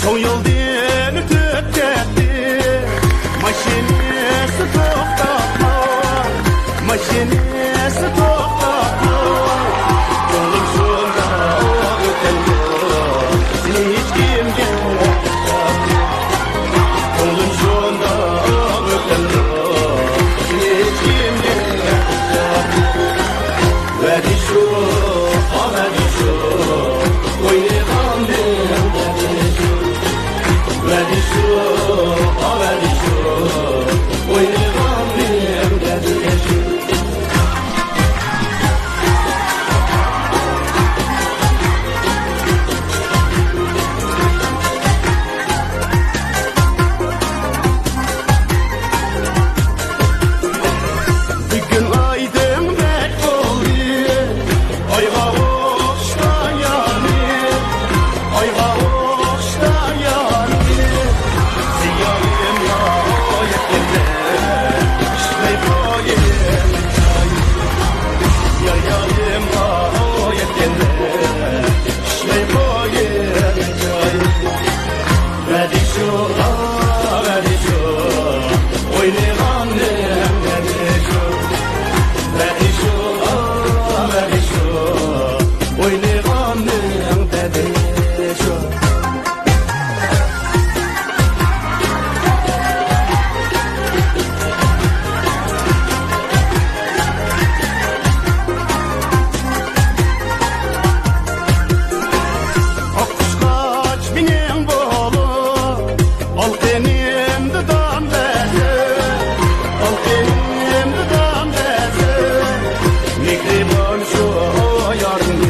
Çoğu yoldan ötüp gitti, maşinesi to'xtatmay, maşinesi to'xtatmay. Yo'lim shunda o'tadi, seni hech kimga yo'qotdi. Yo'lim shunda o'tadi, seni hech kimga yo'qotdi. Vadi shu, vadi shu, o'ynagandim vadi shu. Vadi shu, vadi shu, o'ynagandim vadi shu. Bugün aydınlık oldu, ayğa oxşayanı, ayğa oxşayanı. Ziyalim ayetinde, işley koyayım çay. Ziyalim ayetinde, işley koyayım çay. Vadi şu, vadi şu, oynagandım vadi şu. Vadi şu, vadi şu, oynagandım vadi şu. Akquşqaç minin bolu, al qenimdi dam bəzi, al qenimdi dam bəzi. Mehriban şu yarim,